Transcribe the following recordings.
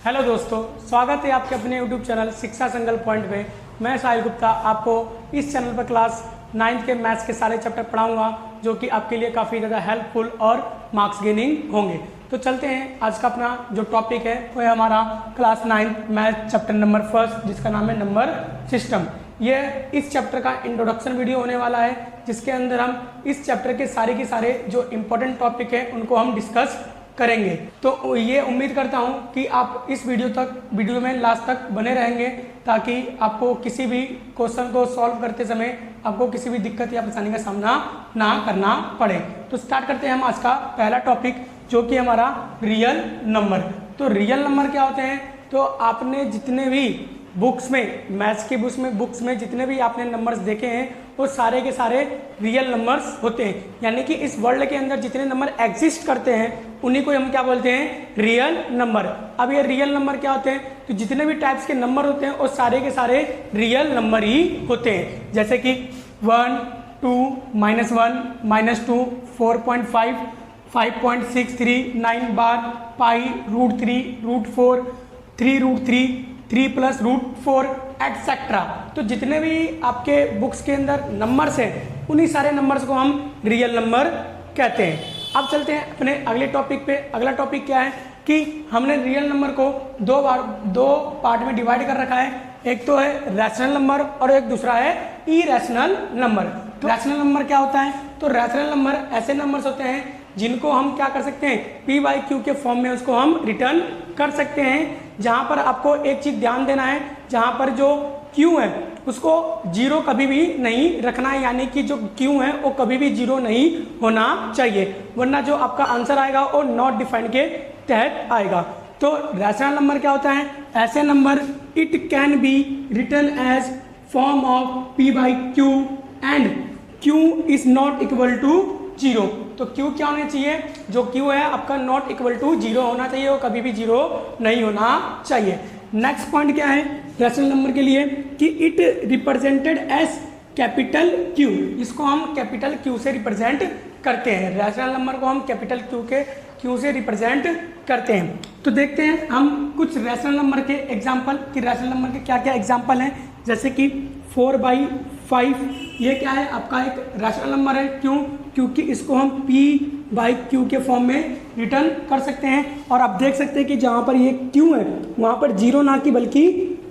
Hello दोस्तों, स्वागत है आपके अपने यूट्यूब चैनल शिक्षा संकल्प पॉइंट पे। मैं साहिल गुप्ता आपको इस चैनल पर क्लास 9th के मैथ्स के सारे चैप्टर पढ़ाऊंगा, जो कि आपके लिए काफ़ी ज़्यादा हेल्पफुल और मार्क्स गेनिंग होंगे। तो चलते हैं, आज का अपना जो टॉपिक है वो है हमारा class 9th math chapter number 1, जिसका नाम है नंबर सिस्टम। ये इस चैप्टर का इंट्रोडक्शन वीडियो होने वाला है, जिसके अंदर हम इस चैप्टर के सारे जो इम्पोर्टेंट टॉपिक है उनको हम डिस्कस करेंगे। तो ये उम्मीद करता हूँ कि आप इस वीडियो में लास्ट तक बने रहेंगे, ताकि आपको किसी भी क्वेश्चन को सॉल्व करते समय आपको किसी भी दिक्कत या परेशानी का सामना ना करना पड़े। तो स्टार्ट करते हैं हम आज का पहला टॉपिक, जो कि हमारा रियल नंबर। तो रियल नंबर क्या होते हैं? तो आपने जितने भी बुक्स में, मैथ्स की बुक्स में जितने भी आपने नंबर्स देखे हैं वो सारे के सारे रियल नंबर्स होते हैं। यानी कि इस वर्ल्ड के अंदर जितने नंबर एग्जिस्ट करते हैं उन्हीं को हम क्या बोलते हैं? Real number. अब ये रियल नंबर क्या होते हैं? तो जितने भी टाइप्स के नंबर होते हैं वो सारे के सारे रियल नंबर ही होते हैं। जैसे कि 1, 2, -1, -2, 4.5, 5.63, 9 बार, पाई, √3, √4, 3√3, 3 + √4 एटसेट्रा। तो जितने भी आपके बुक्स के अंदर नंबर्स हैं उन्हीं सारे नंबर्स को हम रियल नंबर कहते हैं। अब चलते हैं अपने अगले टॉपिक पे। अगला टॉपिक क्या है कि हमने रियल नंबर को दो पार्ट में डिवाइड कर रखा है। एक तो है रैशनल नंबर और एक दूसरा है इरेशनल नंबर। तो रैशनल नंबर क्या होता है? तो रैशनल नंबर ऐसे नंबर्स होते हैं जिनको हम क्या कर सकते हैं? p/q के फॉर्म में उसको हम रिटर्न कर सकते हैं। जहां पर आपको एक चीज ध्यान देना है, जहां पर जो q है उसको जीरो कभी भी नहीं रखना है, यानी कि जो q है वो कभी भी जीरो नहीं होना चाहिए, वरना जो आपका आंसर आएगा वो नॉट डिफाइंड के तहत आएगा। तो रैशनल नंबर क्या होता है? ऐसे number it can be written as form of p/q and q is not equal to 0। तो q क्या होना चाहिए? जो q है आपका नॉट इक्वल टू 0 होना चाहिए, वो कभी भी 0 नहीं होना चाहिए। नेक्स्ट पॉइंट क्या है रैशनल नंबर के लिए कि it represented as capital Q। इसको हम कैपिटल Q से रिप्रेजेंट करते हैं। रैशनल नंबर को हम कैपिटल Q से रिप्रेजेंट करते हैं। तो देखते हैं हम कुछ रैशनल नंबर के एग्जाम्पल कि रैशनल नंबर के क्या क्या एग्जाम्पल हैं। जैसे कि 4/5, ये क्या है? आपका एक रैशनल नंबर है। क्यों? क्योंकि इसको हम p/q के फॉर्म में रिटर्न कर सकते हैं। और आप देख सकते हैं कि जहाँ पर ये q है वहाँ पर 0 ना कि बल्कि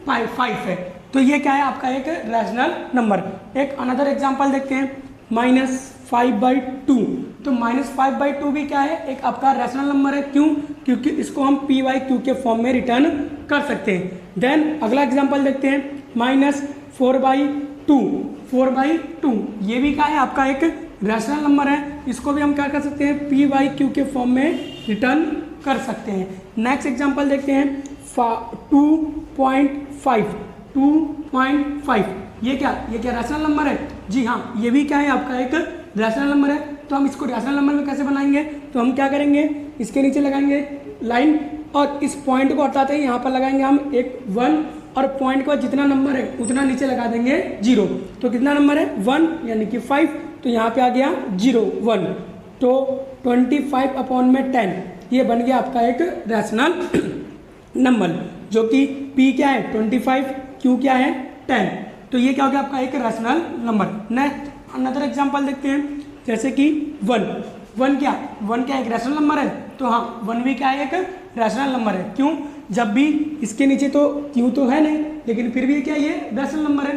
5 है। तो ये क्या है? आपका एक रैशनल नंबर। एक अनदर एग्जाम्पल देखते हैं, -5/2। तो -5/2 भी क्या है? एक आपका रैशनल नंबर है। क्यों? क्योंकि इसको हम p/q के फॉर्म में रिटर्न कर सकते हैं। देन अगला एग्जाम्पल देखते हैं, -4/2। 4/2 ये भी क्या है? आपका एक रैशनल नंबर है। इसको भी हम क्या कर सकते हैं? p/q के फॉर्म में रिटर्न कर सकते हैं। नेक्स्ट एग्जांपल देखते हैं, 2.5। 2.5 ये क्या रैशनल नंबर है? जी हाँ, ये भी क्या है? आपका एक रैशनल नंबर है। तो हम इसको रैशनल नंबर में कैसे बनाएंगे? तो हम क्या करेंगे? इसके नीचे लगाएंगे लाइन और इस पॉइंट को हटाते हैं, यहाँ पर लगाएंगे हम एक 1 और पॉइंट के बाद जितना नंबर है उतना नीचे लगा देंगे 0। तो कितना नंबर है? 1 यानी कि 5। तो यहाँ पे आ गया 0, 1। तो 25/10 ये बन गया आपका एक रैशनल नंबर, जो कि p क्या है? 25, q क्या है? 10। तो ये क्या हो गया? आपका एक rational number. Next another example देखते हैं, जैसे कि 1 क्या एक रैशनल नंबर है? तो हाँ, 1 भी क्या है? एक रैशनल नंबर है। क्यों? जब भी इसके नीचे तो q तो है नहीं, लेकिन फिर भी क्या ये रैशनल नंबर है।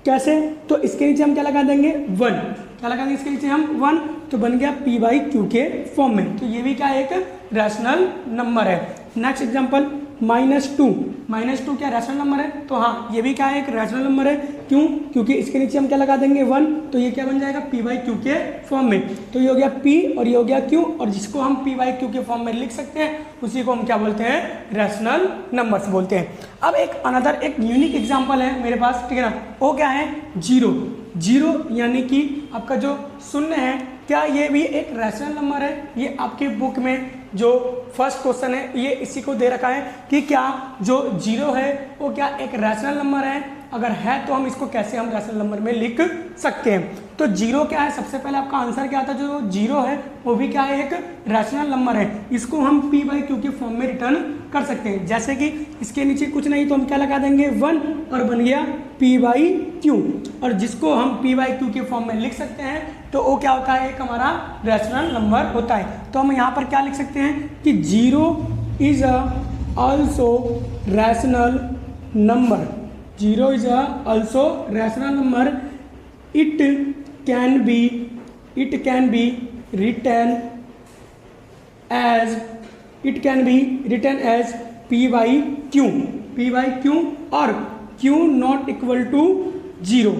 कैसे? तो इसके नीचे हम क्या लगा देंगे? 1। क्या लगा देंगे इसके नीचे हम? 1। तो बन गया p/q के फॉर्म में। तो ये भी क्या एक रैशनल नंबर है। नेक्स्ट एग्जांपल, -2 क्या रैशनल नंबर है? तो हाँ, ये भी क्या है? एक रैशनल नंबर है। क्यों? क्योंकि इसके नीचे हम क्या लगा देंगे? 1। तो ये क्या बन जाएगा? p/q के फॉर्म में। तो ये हो गया p और ये हो गया q, और जिसको हम p/q के फॉर्म में लिख सकते हैं उसी को हम क्या बोलते हैं? रैशनल नंबर्स बोलते हैं। अब एक यूनिक एग्जाम्पल है मेरे पास, ठीक है ना? वो क्या है? 0 यानी कि आपका जो 0 है, क्या ये भी एक रैशनल नंबर है? ये आपके बुक में जो फर्स्ट क्वेश्चन है ये इसी को दे रखा है कि क्या जो 0 है वो क्या एक रैशनल नंबर है? अगर है तो हम इसको कैसे हम रैशनल नंबर में लिख सकते हैं? तो जीरो क्या है, सबसे पहले आपका आंसर क्या आता है, जो जीरो है वो भी क्या है, एक रैशनल नंबर है। इसको हम p बाई क्यू के फॉर्म में रिटर्न कर सकते हैं। जैसे कि इसके नीचे कुछ नहीं तो हम क्या लगा देंगे 1 और बन गया p बाई क्यू, और जिसको हम p बाई क्यू के फॉर्म में लिख सकते हैं तो वो क्या होता है, एक हमारा रैशनल नंबर होता है। तो हम यहाँ पर क्या लिख सकते हैं कि zero is also rational number, zero is also rational number, it can be written as p by q और q not equal to zero.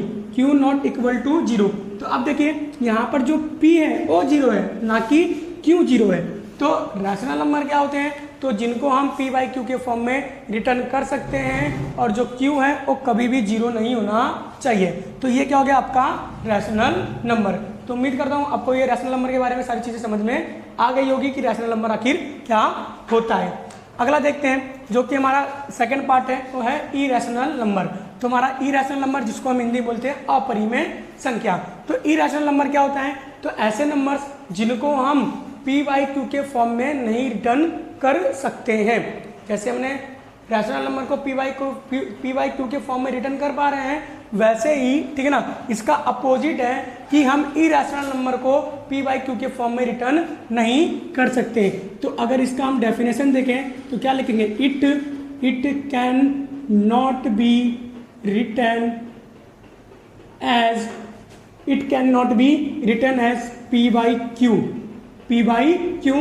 तो अब देखिए यहाँ पर जो p है वो जीरो है, ना कि q जीरो है। तो रैशनल नंबर क्या होते हैं, तो जिनको हम p बाई क्यू के फॉर्म में रिटर्न कर सकते हैं और जो q है वो कभी भी जीरो नहीं होना चाहिए। तो ये क्या हो गया आपका रैशनल नंबर। तो उम्मीद करता हूँ आपको ये रैशनल नंबर के बारे में सारी चीज़ें समझ में आ गई होगी कि रैशनल नंबर आखिर क्या होता है। अगला देखते हैं जो कि हमारा सेकंड पार्ट है, वो है इरैशनल नंबर। तो हमारा इरैशनल नंबर जिसको हम हिंदी बोलते हैं अपरिमेय संख्या। तो इरैशनल नंबर क्या होता है, तो ऐसे नंबर्स जिनको हम p बाई क्यू के फॉर्म में नहीं रिटर्न कर सकते हैं। जैसे हमने रैशनल नंबर को p बाई क्यू के फॉर्म में रिटर्न कर पा रहे हैं, वैसे ही ठीक है ना, इसका अपोजिट है कि हम इरैशनल नंबर को p बाई क्यू के फॉर्म में रिटर्न नहीं कर सकते। तो अगर इसका हम डेफिनेशन देखें तो क्या लिखेंगे, it can not be written as p by q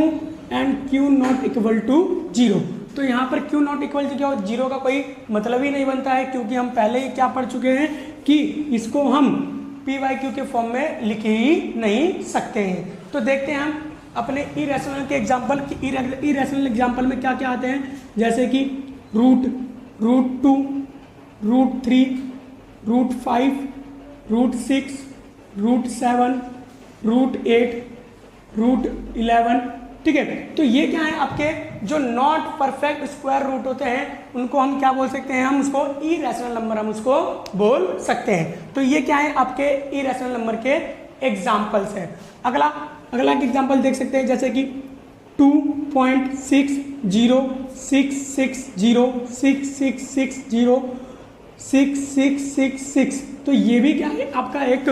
and q not equal to zero. तो यहाँ पर q नॉट इक्वल टू क्या हो, जीरो का कोई मतलब ही नहीं बनता है, क्योंकि हम पहले ही क्या पढ़ चुके हैं कि इसको हम p बाई क्यू के फॉर्म में लिख ही नहीं सकते हैं। तो देखते हैं हम अपने इरैशनल के एग्जाम्पल, इरैशनल एग्जाम्पल में क्या क्या आते हैं, जैसे कि root 2, root 3, root 5, root 6, root 7, root 8, root 11, ठीक है। तो ये क्या है, आपके जो नॉट परफेक्ट स्क्वायर रूट होते हैं उनको हम क्या बोल सकते हैं, हम उसको इरैशनल नंबर हम उसको बोल सकते हैं। तो ये क्या है, आपके इरैशनल नंबर के एग्जाम्पल्स हैं। अगला एग्जाम्पल देख सकते हैं, जैसे कि 2.6066066606666। तो ये भी क्या है, आपका एक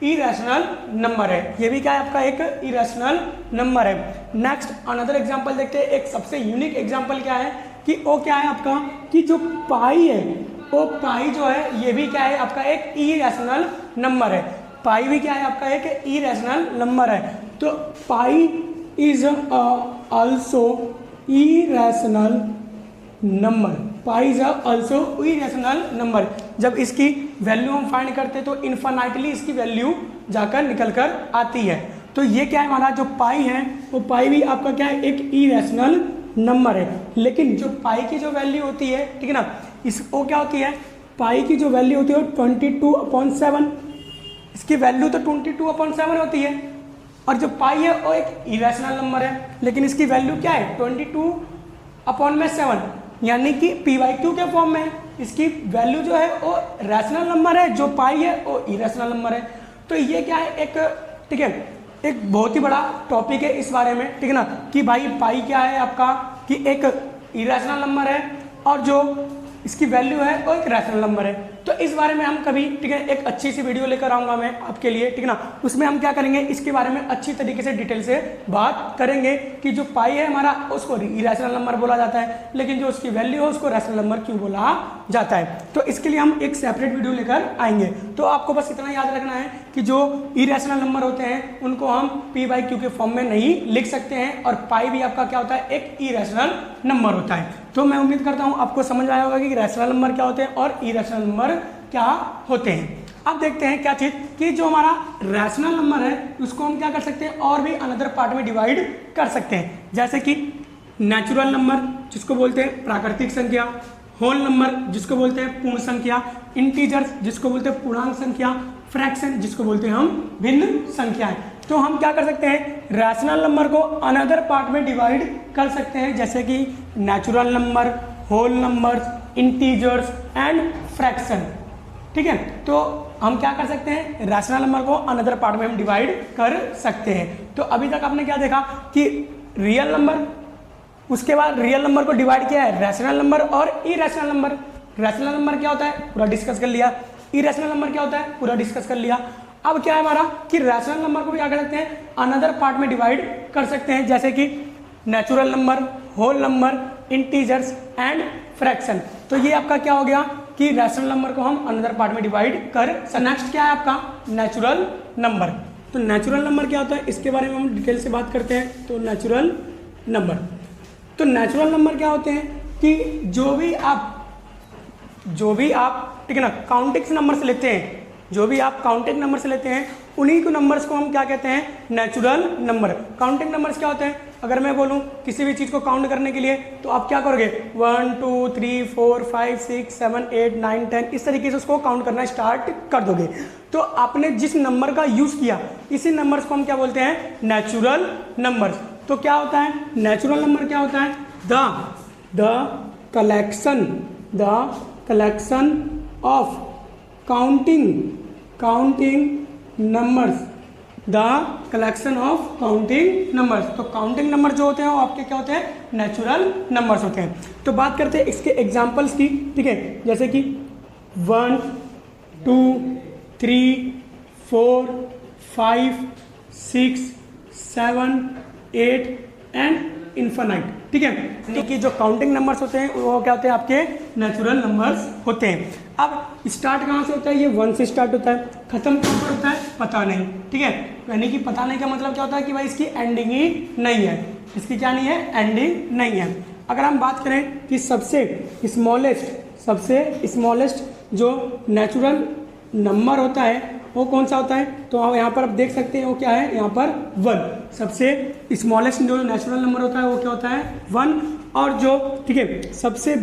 इरैशनल नंबर है, ये भी क्या है, आपका एक इरैशनल नंबर है। नेक्स्ट अनदर एग्जांपल देखते हैं। एक सबसे यूनिक एग्जांपल क्या है कि वो क्या है आपका, कि जो पाई है, वो पाई जो है ये भी क्या है, आपका एक इरैशनल नंबर है। पाई भी क्या है, आपका एक इरैशनल नंबर है। तो pi is also irrational number, pi is also irrational number. जब इसकी वैल्यू हम फाइंड करते हैं तो इन्फिनिटली इसकी वैल्यू जाकर निकल कर आती है। तो ये क्या है, हमारा जो पाई है वो पाई भी आपका क्या है, एक इरैशनल नंबर है। लेकिन जो पाई की जो वैल्यू होती है, ठीक है ना, वो क्या होती है, पाई की जो वैल्यू होती है 22/7, इसकी वैल्यू तो 22/7 होती है। और जो पाई है वो एक इरैशनल नंबर है, लेकिन इसकी वैल्यू क्या है 22/7, यानी कि p बाई क्यू के फॉर्म में। इसकी वैल्यू जो है वो रैशनल नंबर है, जो पाई है वो इरैशनल नंबर है। तो ये क्या है, एक ठीक है, एक बहुत ही बड़ा टॉपिक है इस बारे में, ठीक है ना, कि भाई पाई क्या है आपका, कि एक इरैशनल नंबर है और जो इसकी वैल्यू है वो एक रैशनल नंबर है। तो इस बारे में हम कभी, ठीक है, एक अच्छी सी वीडियो लेकर आऊंगा मैं आपके लिए, ठीक है ना, उसमें हम क्या करेंगे, इसके बारे में अच्छी तरीके से डिटेल से बात करेंगे कि जो पाई है हमारा उसको इरैशनल नंबर बोला जाता है, लेकिन जो उसकी वैल्यू है उसको रैशनल नंबर क्यों बोला जाता है। तो इसके लिए हम एक सेपरेट वीडियो लेकर आएंगे। तो आपको बस इतना याद रखना है कि जो इरैशनल नंबर होते हैं उनको हम p बाई क्यू के फॉर्म में नहीं लिख सकते हैं, और पाई भी आपका क्या होता है, एक इरैशनल नंबर होता है। तो मैं उम्मीद करता हूं आपको समझ आया होगा कि रैशनल नंबर क्या होते हैं और इरैशनल नंबर क्या होते हैं। अब देखते हैं क्या चीज, कि जो हमारा रैशनल नंबर है उसको हम क्या कर सकते हैं, और भी अनदर पार्ट में डिवाइड कर सकते हैं। जैसे कि नेचुरल नंबर जिसको बोलते हैं प्राकृतिक संख्या, होल नंबर जिसको बोलते हैं पूर्ण संख्या, इंटीजर्स जिसको बोलते हैं पूर्णांक संख्या, फ्रैक्शन जिसको बोलते हैं हम भिन्न संख्याएं। तो हम क्या कर सकते हैं, रैशनल नंबर को अनदर पार्ट में डिवाइड कर सकते हैं, जैसे कि natural number, whole numbers, integers and fraction, ठीक ठीक है। तो हम क्या कर सकते हैं, रैशनल नंबर को अनदर पार्ट में हम डिवाइड कर सकते हैं। तो अभी तक आपने क्या देखा कि रियल नंबर, उसके बाद रियल नंबर को डिवाइड किया है रैशनल नंबर और इरेशनल नंबर। रैशनल नंबर क्या होता है पूरा डिस्कस कर लिया, इरेशनल नंबर क्या होता है पूरा डिस्कस कर लिया। अब क्या है हमारा कि रैशनल नंबर को भी क्या कर सकते हैं, अनदर पार्ट में डिवाइड कर सकते हैं, जैसे कि natural number, whole number, integers and fraction. तो ये आपका क्या हो गया कि रैशनल नंबर को हम अनदर पार्ट में डिवाइड कर। नेक्स्ट क्या है आपका नेचुरल नंबर। तो नेचुरल नंबर क्या होता है इसके बारे में हम डिटेल से बात करते हैं। तो नेचुरल नंबर, तो नेचुरल नंबर क्या होते हैं कि जो भी आप ठीक है ना काउंटिंग नंबर से लेते हैं, जो भी आप काउंटिंग नंबर से लेते हैं उन्हीं को नंबर्स को हम क्या कहते हैं, नेचुरल नंबर। काउंटिंग नंबर्स क्या होते हैं, अगर मैं बोलूं किसी भी चीज़ को काउंट करने के लिए तो आप क्या करोगे 1 2 3 4 5 6 7 8 9 10 इस तरीके से उसको काउंट करना स्टार्ट कर दोगे। तो आपने जिस नंबर का यूज़ किया इसी नंबर्स को हम क्या बोलते हैं, नेचुरल नंबर्स। तो क्या होता है नेचुरल नंबर, क्या होता है the collection of counting numbers, the collection of counting numbers. तो काउंटिंग नंबर जो होते हैं वो आपके क्या होते हैं, नेचुरल नंबर्स होते हैं। तो बात करते हैं इसके एग्जांपल्स की, ठीक है, जैसे कि 1 2 3 4 5 6 7 8 एंड इन्फिनाइट, ठीक है। यानी कि जो काउंटिंग नंबर्स होते हैं वो क्या होते हैं, आपके नेचुरल नंबर्स होते हैं। अब स्टार्ट कहाँ से होता है, ये 1 से स्टार्ट होता है, खत्म कहाँ पर होता है, पता नहीं, ठीक है। यानी कि पता नहीं का मतलब क्या होता है कि भाई इसकी एंडिंग ही नहीं है, इसकी क्या नहीं है, एंडिंग नहीं है। अगर हम बात करें कि सबसे स्मॉलेस्ट जो नेचुरल नंबर होता है वो कौन सा होता है, तो यहाँ पर आप देख सकते हैं वो क्या है, यहाँ पर 1। सबसे स्मॉलेस्ट जो नेचुरल नंबर होता है वो क्या होता है, 1। और जो ठीक है सबसे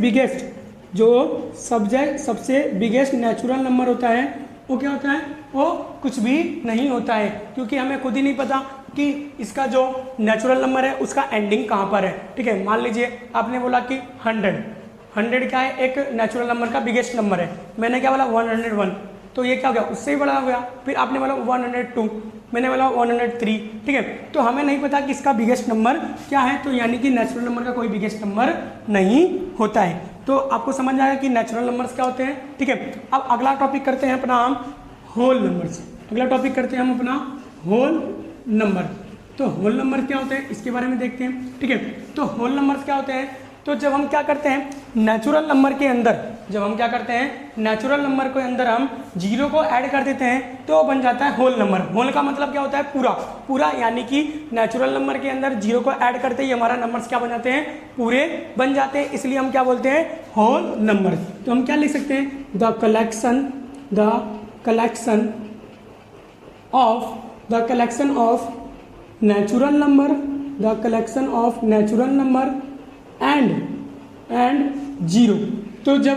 बिगेस्ट नेचुरल नंबर होता है वो क्या होता है, वो कुछ भी नहीं होता है, क्योंकि हमें खुद ही नहीं पता कि इसका जो नेचुरल नंबर है उसका एंडिंग कहाँ पर है, ठीक है। मान लीजिए आपने बोला कि 100 क्या है, एक नेचुरल नंबर का बिगेस्ट नंबर है, मैंने क्या बोला 101, तो ये क्या हो गया, उससे ही बड़ा हो गया। फिर आपने बोला 102, मैंने बोला 103, ठीक है। तो हमें नहीं पता कि इसका बिगेस्ट नंबर क्या है, तो यानी कि नेचुरल नंबर का कोई बिगेस्ट नंबर नहीं होता है। तो आपको समझ आएगा कि नेचुरल नंबर्स क्या होते हैं, ठीक है। अब अगला टॉपिक करते हैं अपना हम होल नंबर्स। अगला टॉपिक करते हैं हम अपना होल नंबर। तो होल नंबर क्या होते हैं इसके बारे में देखते हैं, ठीक है। तो होल नंबर्स क्या होते हैं, तो जब हम क्या करते हैं नेचुरल नंबर के अंदर, नेचुरल नंबर के अंदर हम 0 को ऐड कर देते हैं तो बन जाता है होल नंबर। होल का मतलब क्या होता है, पूरा, यानी कि नेचुरल नंबर के अंदर 0 को ऐड करते ही हमारा नंबर्स क्या बन जाते हैं, पूरे बन जाते हैं, इसलिए हम क्या बोलते हैं, होल नंबर। तो हम क्या लिख सकते हैं, the collection of natural number and 0। तो जब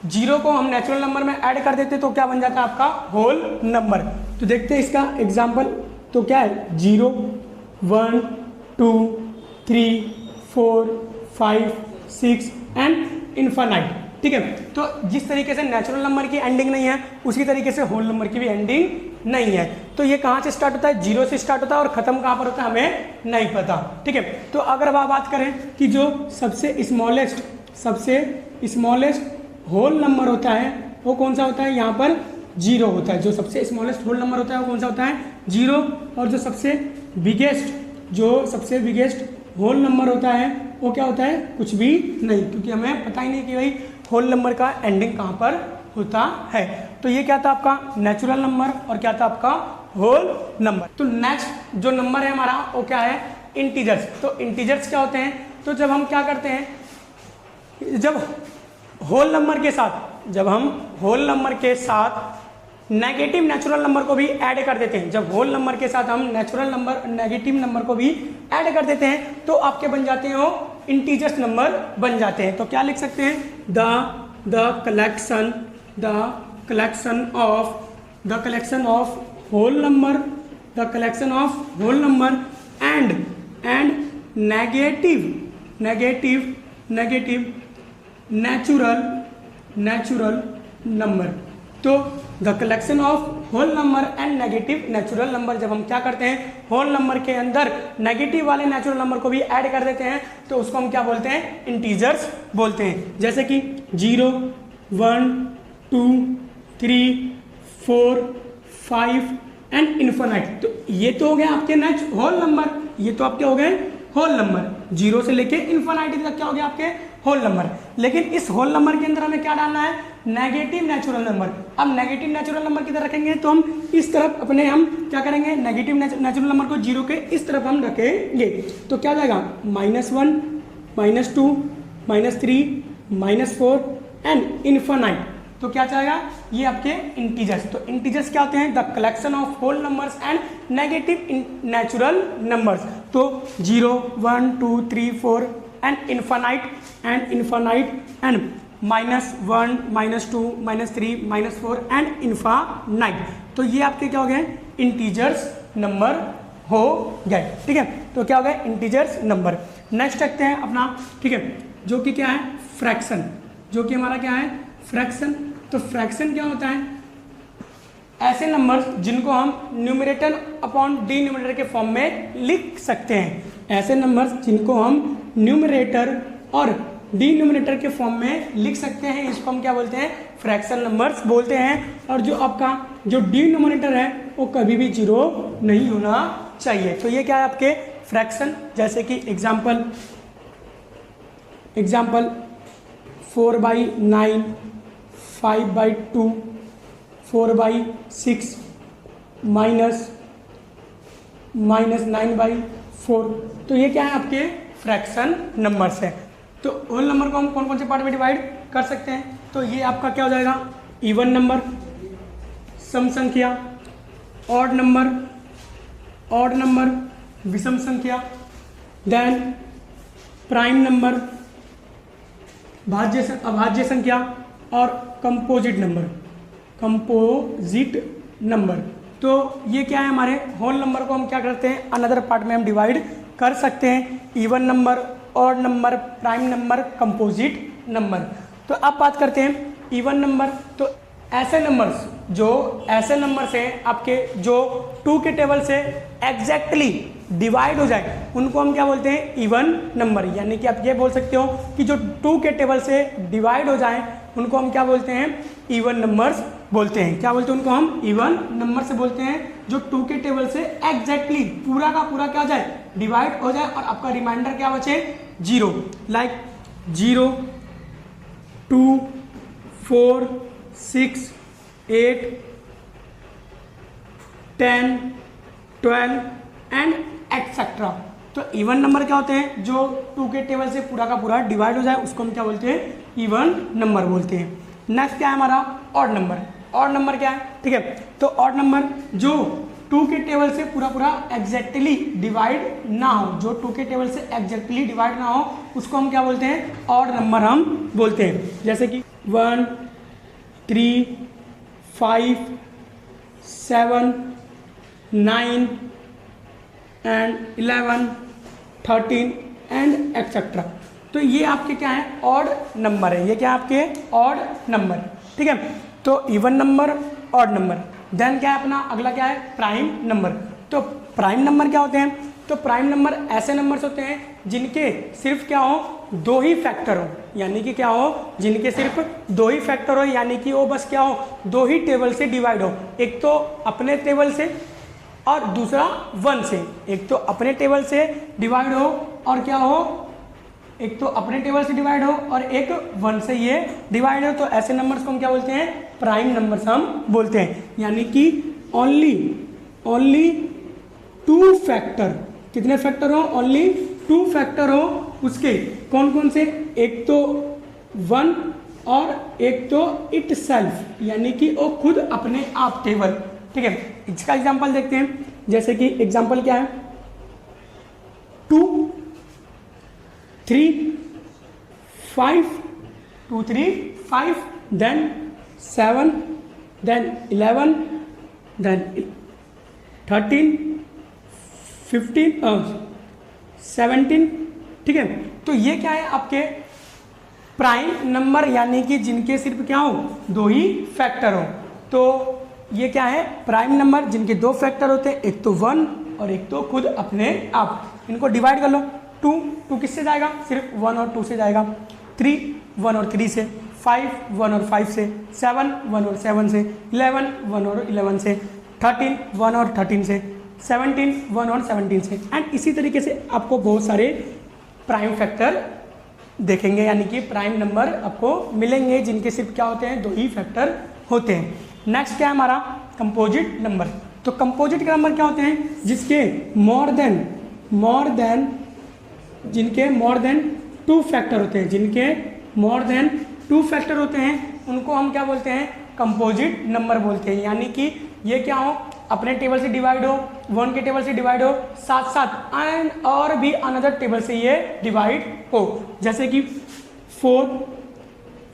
0 को हम नेचुरल नंबर में ऐड कर देते तो क्या बन जाता है आपका होल नंबर। तो देखते हैं इसका एग्जांपल, तो क्या है 0 1 2 3 4 5 6 एंड इन्फिनाइट, ठीक है। तो जिस तरीके से नेचुरल नंबर की एंडिंग नहीं है उसी तरीके से होल नंबर की भी एंडिंग नहीं है। तो ये कहाँ से स्टार्ट होता है, 0 से स्टार्ट होता है और खत्म कहाँ पर होता है हमें नहीं पता, ठीक है। तो अगर अब आप बात करें कि जो सबसे स्मॉलेस्ट होल नंबर होता है वो कौन सा होता है, यहाँ पर 0 होता है। जो सबसे स्मॉलेस्ट होल नंबर होता है वो कौन सा होता है, 0। और जो सबसे बिगेस्ट होल नंबर होता है वो क्या होता है, कुछ भी नहीं, क्योंकि हमें पता ही नहीं कि भाई होल नंबर का एंडिंग कहाँ पर होता है। तो ये क्या था आपका नेचुरल नंबर और क्या था आपका होल नंबर। तो नेक्स्ट जो नंबर है हमारा वो क्या है, इंटीजर्स। तो इंटीजर्स क्या होते हैं, तो जब हम क्या करते हैं, जब हम होल नंबर के साथ नेगेटिव नेचुरल नंबर को भी ऐड कर देते हैं, जब होल नंबर के साथ हम नेगेटिव नंबर को भी ऐड कर देते हैं तो आपके बन जाते हैं वो इंटीजर्स नंबर बन जाते हैं। तो क्या लिख सकते हैं, the collection of whole number and negative natural number, तो the collection of whole number and negative natural number, जब हम क्या करते हैं होल नंबर के अंदर नेगेटिव वाले नेचुरल नंबर को भी ऐड कर देते हैं तो उसको हम क्या बोलते हैं, इंटीजर्स बोलते हैं। जैसे कि 0, 1, 2, 3, 4, 5 एंड इन्फिनाइट। तो ये तो हो गया आपके होल नंबर, ये तो आपके हो गए होल नंबर, 0 से लेके इन्फिनाइट तक क्या हो गया आपके होल नंबर। लेकिन इस होल नंबर के अंदर हमें क्या डालना है, नेगेटिव नेचुरल नंबर। अब नेगेटिव नेचुरल नंबर की तरफ रखेंगे तो हम इस तरफ अपने हम क्या करेंगे, नेगेटिव नेचुरल नंबर को 0 के इस तरफ हम रखेंगे। तो क्या जाएगा -1, -2, -3, -4 एंड इन्फिनाइट। तो क्या चाहेगा, ये आपके इंटीजर्स। तो इंटीजर्स क्या होते हैं, the collection of whole numbers and negative natural numbers. तो 0, 1, 2, 3, 4 and infinite and -1, -2, -3, -4 and infinite. तो ये आपके क्या हो गए, इंटीजर्स नंबर हो गए। ठीक है, तो क्या हो गया, इंटीजर्स नंबर। नेक्स्ट रखते हैं अपना, ठीक है, जो कि क्या है, फ्रैक्शन, जो कि हमारा क्या है, फ्रैक्शन। तो फ्रैक्शन क्या होता है, ऐसे नंबर्स जिनको हम न्यूमरेटर अपॉन डिनोमिनेटर के फॉर्म में लिख सकते हैं। ऐसे नंबर्स जिनको हम न्यूमरेटर और डिनोमिनेटर के फॉर्म में लिख सकते हैं, इसको हम क्या बोलते हैं, फ्रैक्शन नंबर्स बोलते हैं। और जो आपका जो डिनोमिनेटर है वो कभी भी 0 नहीं होना चाहिए। तो ये क्या है आपके फ्रैक्शन। जैसे कि एग्जाम्पल 4/9, 5/2, 4/6, -9/4। तो ये क्या है आपके फ्रैक्शन नंबर्स है। तो होल नंबर को हम कौन कौन से पार्ट में डिवाइड कर सकते हैं, तो ये आपका क्या हो जाएगा, इवन नंबर, सम संख्या, ऑड नंबर, विषम संख्या, देन प्राइम नंबर, अभाज्य संख्या और कंपोजिट नंबर। तो ये क्या है, हमारे होल नंबर को हम क्या करते हैं, अनदर पार्ट में हम डिवाइड कर सकते हैं, even number, odd number, prime number, composite number. तो अब बात करते हैं इवन नंबर। तो ऐसे नंबर्स हैं आपके जो 2 के टेबल से एग्जैक्टली डिवाइड हो जाए, उनको हम क्या बोलते हैं, इवन नंबर। यानी कि आप ये बोल सकते हो कि जो 2 के टेबल से डिवाइड हो जाए उनको हम क्या बोलते हैं, इवन नंबर्स बोलते हैं। क्या बोलते हैं उनको हम, इवन नंबर से बोलते हैं, जो 2 के टेबल से एग्जैक्टली पूरा का पूरा क्या हो जाए, डिवाइड हो जाए और आपका रिमाइंडर क्या बचे, 0। Like 0, 2, 4, 6, 8, 10, 12 and etcetera. तो इवन नंबर क्या होते हैं, जो 2 के टेबल से पूरा का पूरा डिवाइड हो जाए उसको हम क्या बोलते हैं, इवन नंबर बोलते हैं। नेक्स्ट क्या है हमारा, ऑड नंबर। ऑड नंबर क्या है, ठीक है, तो ऑड नंबर जो 2 के टेबल से पूरा एग्जैक्टली डिवाइड ना हो, जो 2 के टेबल से एग्जैक्टली डिवाइड ना हो उसको हम क्या बोलते हैं, ऑड नंबर हम बोलते हैं। जैसे कि 1, 3, 5, 7, 9 एंड 11, 13 एंड एक्सेट्रा। तो ये आपके क्या है, ऑड नंबर है। ये क्या है आपके ऑड नंबर, ठीक है। तो even number, odd number. Then क्या है अपना अगला क्या है, प्राइम नंबर। तो प्राइम नंबर क्या होते हैं, तो प्राइम नंबर ऐसे नंबर्स होते हैं जिनके सिर्फ क्या हो, 2 ही फैक्टर हो। यानी कि क्या हो, जिनके सिर्फ 2 ही फैक्टर हो, यानी कि वो बस क्या हो, 2 ही टेबल से डिवाइड हो। एक तो अपने टेबल से और दूसरा 1 से। एक तो अपने टेबल से डिवाइड हो और क्या हो, एक तो अपने टेबल से डिवाइड हो और एक 1 से ये डिवाइड हो। तो ऐसे नंबर्स को हम क्या बोलते हैं, प्राइम नंबर्स हम बोलते हैं। यानी कि ओनली 2 फैक्टर, कितने फैक्टर हो, ओनली 2 फैक्टर हो उसके, कौन कौन से, एक तो 1 और एक तो इट सेल्फ, यानी कि वो खुद अपने आप टेबल, ठीक है। इसका एग्जांपल देखते हैं। जैसे कि एग्जांपल क्या है, 2, 3, 5, 2, 3, 5, देन 7, देन 11, देन 13, 15, 17, ठीक है। तो ये क्या है आपके प्राइम नंबर, यानी कि जिनके सिर्फ क्या हो, 2 ही फैक्टर हो। तो ये क्या है, प्राइम नंबर जिनके दो फैक्टर होते हैं, एक तो 1 और एक तो खुद अपने आप। इनको डिवाइड कर लो, 2 किससे जाएगा, सिर्फ 1 और 2 से जाएगा, 3 1 और 3 से, 5 1 और 5 से, 7 1 और 7 से, 11 1 और 11 से, 13 1 और 13 से, 17 1 और 17 से। एंड इसी तरीके से आपको बहुत सारे प्राइम फैक्टर देखेंगे, यानी कि प्राइम नंबर आपको मिलेंगे जिनके सिर्फ क्या होते हैं, 2 ही फैक्टर होते हैं। नेक्स्ट क्या है हमारा, कंपोजिट नंबर। तो कंपोजिट के नंबर क्या होते हैं, जिसके मोर देन जिनके मोर देन 2 फैक्टर होते हैं, जिनके मोर देन 2 फैक्टर होते हैं, उनको हम क्या बोलते हैं, कंपोजिट नंबर बोलते हैं। यानी कि ये क्या हो, अपने टेबल से डिवाइड हो, 1 के टेबल से डिवाइड हो, साथ साथ एंड और भी अनदर टेबल से ये डिवाइड हो, जैसे कि 4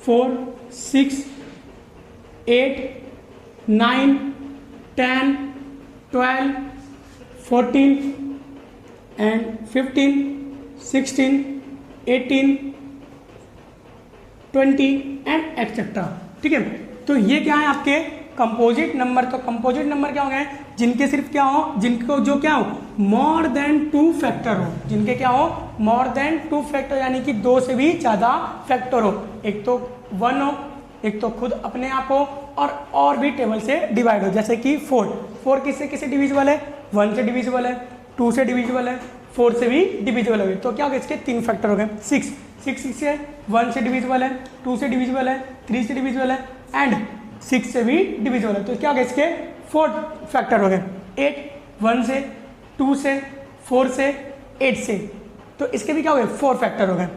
4 6 8 9 10 12 14 एंड 15 16 18 20 एंड एक्सेट्रा। ठीक है, तो ये क्या है आपके कंपोजिट नंबर। तो कंपोजिट नंबर क्या हो गए, जिनके सिर्फ क्या हो, जिनको जो क्या हो, मोर देन 2 फैक्टर हो, जिनके क्या हो, मोर देन 2 फैक्टर, यानी कि 2 से भी ज़्यादा फैक्टर हो। एक तो 1 हो, एक तो खुद अपने आप हो, और भी टेबल से डिवाइड हो, जैसे कि 4 किससे किससे डिविजिबल है, 1 से डिविजिबल है, 2 से डिविजिबल है, 4 से भी डिविजिबल हो गए। तो क्या हो गया, इसके 3 फैक्टर हो गए। 6 से 1 से डिविजिबल है, 2 से डिविजिबल है, 3 से डिविजिबल है एंड 6 से भी डिविजिबल है। तो क्या हो गया, इसके 4 फैक्टर हो गए। 8 1 से, 2 से, 4 से, 8 से, तो इसके भी क्या हो गए, 4 फैक्टर हो गए।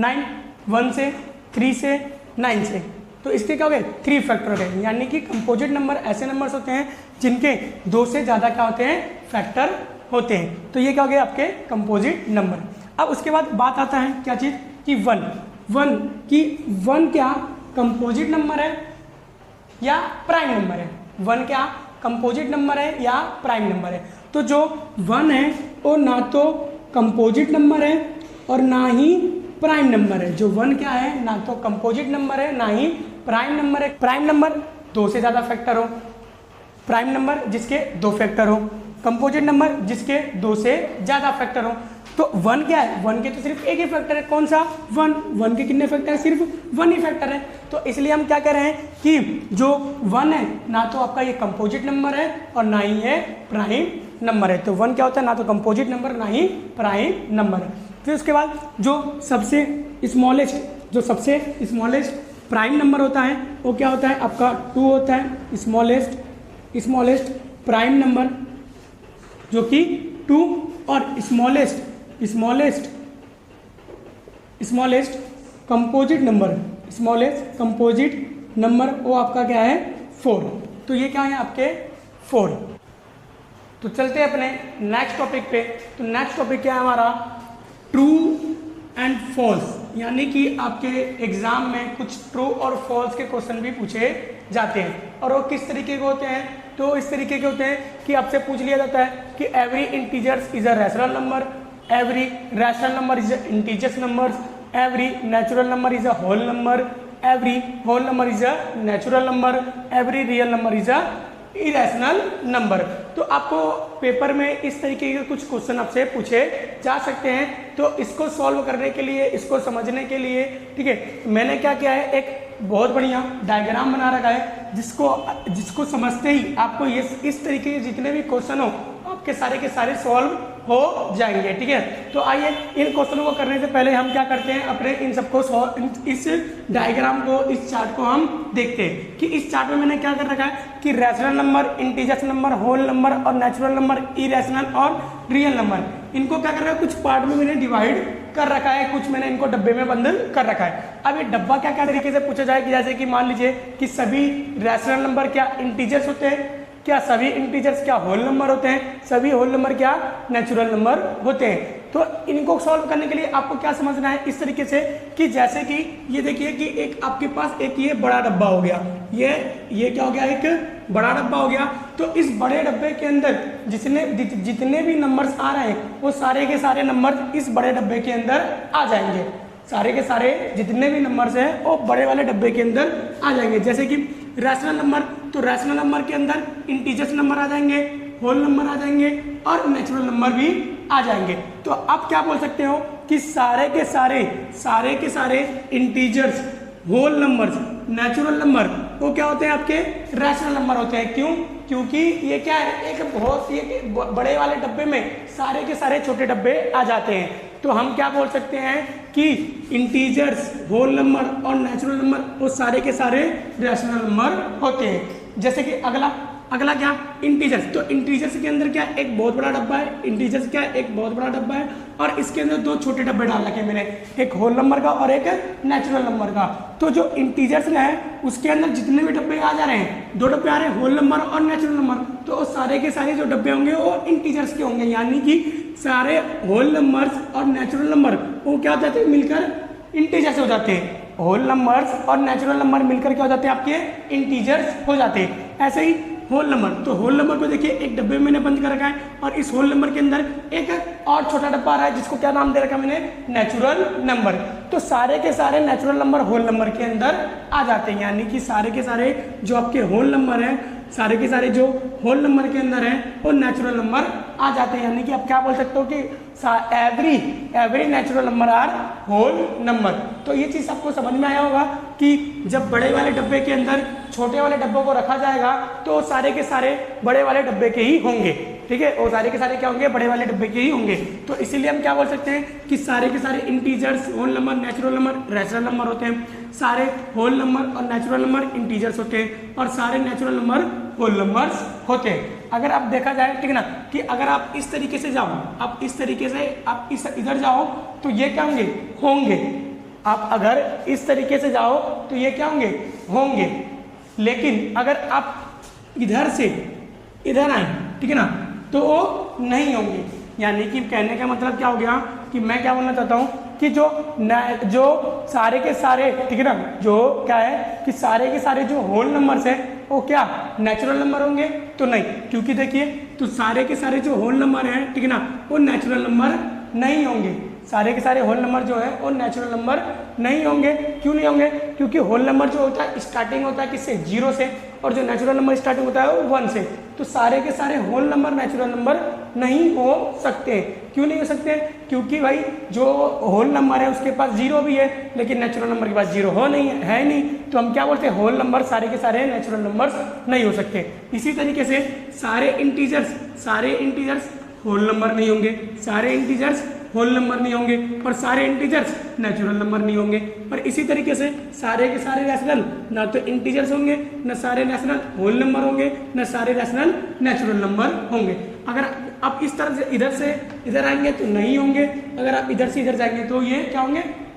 9 1 से, 3 से, 9 से, तो इसके क्या हो गए, 3 फैक्टर हो गए। यानी कि कंपोजिट नंबर ऐसे नंबर्स होते हैं जिनके 2 से ज़्यादा क्या होते हैं, फैक्टर होते हैं। तो ये क्या हो गया आपके कंपोजिट नंबर। अब उसके बाद बात आता है क्या चीज़, कि 1 क्या कंपोजिट नंबर है या प्राइम नंबर है। 1 क्या कंपोजिट नंबर है या प्राइम नंबर है। तो जो 1 है वो ना तो कंपोजिट नंबर है और ना ही प्राइम नंबर है। जो 1 क्या है, ना तो कंपोजिट नंबर है ना ही प्राइम नंबर है। प्राइम नंबर 2 से ज़्यादा फैक्टर हो, प्राइम नंबर जिसके 2 फैक्टर हो, कंपोजिट नंबर जिसके 2 से ज़्यादा फैक्टर हो। तो 1 क्या है, 1 के तो सिर्फ एक ही फैक्टर है, कौन सा, 1 के कितने फैक्टर है, सिर्फ 1 ही फैक्टर है। तो इसलिए हम क्या कह रहे हैं कि जो 1 है ना तो आपका ये कंपोजिट नंबर है और ना ही ये प्राइम नंबर है। तो 1 क्या होता है, ना तो कंपोजिट नंबर ना ही प्राइम नंबर है। फिर उसके बाद जो सबसे स्मॉलेस्ट प्राइम नंबर होता है वो क्या होता है आपका, 2 होता है, स्मॉलेस्ट प्राइम नंबर जो कि 2, और स्मॉलेस्ट कंपोजिट नंबर वो आपका क्या है, 4। तो ये क्या है आपके 4। तो चलते हैं अपने नेक्स्ट टॉपिक पे। तो नेक्स्ट टॉपिक क्या है हमारा, ट्रू एंड फॉल्स। यानी कि आपके एग्जाम में कुछ ट्रू और फॉल्स के क्वेश्चन भी पूछे जाते हैं, और वो किस तरीके के होते हैं, तो इस तरीके के होते हैं कि आपसे पूछ लिया जाता है कि every integers is a rational number, every rational number is a integers number, every natural number is a whole number, every whole number is a natural number, every real number is a irrational number. तो आपको paper में इस तरीके के कुछ question आपसे पूछे जा सकते हैं। तो इसको सॉल्व करने के लिए, इसको समझने के लिए, ठीक है, मैंने क्या किया है, एक बहुत बढ़िया डायग्राम बना रखा है, जिसको समझते ही आपको ये इस तरीके के जितने भी क्वेश्चन हो आपके सारे के सारे सॉल्व हो जाएंगे। ठीक है, तो आइए इन क्वेश्चनों को करने से पहले हम क्या करते हैं, अपने इन सबको इस डायग्राम को, इस चार्ट को हम देखते हैं कि इस चार्ट में मैंने क्या कर रखा है कि rational number, integers number, whole number और नेचुरल नंबर, इरेशनल और रियल नंबर, इनको क्या कर रखा है, कुछ पार्ट में मैंने डिवाइड कर रखा है, कुछ मैंने इनको डब्बे में बंद कर रखा है। अब ये डब्बा क्या क्या तरीके से पूछा जाए कि जैसे कि मान लीजिए कि सभी रैशनल नंबर क्या इंटीजर्स होते हैं, क्या सभी इंटीजर्स क्या होल नंबर होते हैं, सभी होल नंबर क्या नेचुरल नंबर होते हैं। तो इनको सॉल्व करने के लिए आपको क्या समझना है इस तरीके से कि जैसे कि ये देखिए कि एक आपके पास एक ये बड़ा डब्बा हो गया, ये क्या हो गया, एक बड़ा डब्बा हो गया। तो इस बड़े डब्बे के अंदर जितने भी नंबर्स आ रहे हैं वो सारे के सारे नंबर इस बड़े डब्बे के अंदर आ जाएंगे, सारे के सारे जितने भी नंबर्स हैं वो बड़े वाले डब्बे के अंदर आ जाएंगे। जैसे कि रैशनल नंबर, तो रैशनल नंबर के अंदर इंटीजर्स नंबर आ जाएंगे, होल नंबर आ जाएंगे और नेचुरल नंबर भी आ जाएंगे। तो आप क्या बोल सकते हो कि सारे के सारे integers, whole numbers, natural number वो क्या होते हैं आपके रैशनल नंबर होते हैं। क्यों? क्योंकि ये क्या है, एक बहुत ये बड़े वाले डब्बे में सारे के सारे छोटे डब्बे आ जाते हैं। तो हम क्या बोल सकते हैं कि इंटीजर्स, होल नंबर और नेचुरल नंबर वो सारे के सारे रैशनल नंबर होते हैं। जैसे कि अगला क्या, इंटीजर्स। तो इंटीजर्स के अंदर क्या, एक बहुत बड़ा डब्बा है, इंटीजर्स क्या है, एक बहुत बड़ा डब्बा है और इसके अंदर दो छोटे डब्बे डाल रखे मैंने, एक होल नंबर का और एक नेचुरल नंबर का। तो जो इंटीजर्स है उसके अंदर जितने भी डब्बे आ जा रहे हैं, दो डब्बे आ रहे हैं, होल नंबर और नेचुरल नंबर, तो सारे के सारे जो डब्बे होंगे वो इंटीजर्स के होंगे, यानी कि सारे होल नंबर्स और नेचुरल नंबर वो क्या हो जाते हैं, मिलकर इंटीजर्स हो जाते हैं। होल नंबर्स और नेचुरल नंबर मिलकर क्या हो जाते हैं, आपके इंटीजर्स हो जाते हैं। ऐसे ही होल नंबर, तो होल नंबर को देखिए एक डब्बे में मैंने बंद कर रखा है और इस होल नंबर के अंदर एक और छोटा डब्बा आ रहा है जिसको क्या नाम दे रखा है मैंने, नेचुरल नंबर। तो सारे के सारे नेचुरल नंबर होल नंबर के अंदर आ जाते हैं, यानी कि सारे के सारे जो आपके होल नंबर हैं, सारे के सारे जो होल नंबर के अंदर हैं वो नेचुरल नंबर आ जाते हैं। यानी कि आप क्या बोल सकते हो कि every natural number are whole number. तो ये चीज़ आपको समझ में आया होगा कि जब बड़े वाले डब्बे के अंदर छोटे वाले डब्बों को रखा जाएगा तो सारे के सारे बड़े वाले डब्बे के ही होंगे, ठीक है, और सारे के सारे क्या होंगे, बड़े वाले डब्बे के ही होंगे। तो इसीलिए हम क्या बोल सकते हैं कि सारे के सारे integers, whole number, natural number, rational number होते हैं। सारे होल नंबर और नेचुरल नंबर इंटीजर्स होते हैं और सारे नेचुरल नंबर होल नंबर्स होते हैं। अगर आप देखा जाए, ठीक है ना, कि अगर आप इस तरीके से जाओ, आप इस तरीके से आप इधर जाओ तो ये क्या होंगे। आप अगर इस तरीके से जाओ तो ये क्या होंगे। लेकिन अगर आप इधर से इधर आए, ठीक है ना, तो वो नहीं होंगे। यानी कि कहने का मतलब क्या हो गया कि मैं क्या बोलना चाहता हूँ कि जो सारे के सारे, ठीक है ना, जो क्या है कि सारे के सारे जो होल नंबर्स हैं वो क्या नेचुरल नंबर होंगे, तो नहीं, क्योंकि देखिए तो सारे के सारे जो होल नंबर हैं, ठीक है ना, वो नेचुरल नंबर नहीं होंगे। सारे के सारे होल नंबर जो है वो नेचुरल नंबर नहीं होंगे। क्यों नहीं होंगे? क्योंकि होल नंबर जो होता है स्टार्टिंग होता है किससे, 0 से, और जो नेचुरल नंबर स्टार्टिंग होता है वो 1 से। तो सारे के सारे होल नंबर नेचुरल नंबर नहीं हो सकते। क्यों नहीं हो सकते? क्योंकि भाई जो होल नंबर है उसके पास 0 भी है लेकिन नेचुरल नंबर के पास 0 है नहीं। तो हम क्या बोलते हैं, होल नंबर सारे के सारे नेचुरल नंबर्स नहीं हो सकते। इसी तरीके से सारे इंटीजर्स होल नंबर नहीं होंगे, सारे इंटीजर्स होल नंबर नहीं होंगे और सारे इंटीजर्स नेचुरल नंबर नहीं होंगे। और इसी तरीके से सारे के सारे रैशनल ना तो इंटीजर्स होंगे, न सारे रैशनल होल नंबर होंगे, न सारे रैशनल नेचुरल नंबर होंगे। अगर आप इस तरह से इधर आएंगे तो नहीं होंगे, अगर आप इधर से इधर जाएंगे तो ये क्या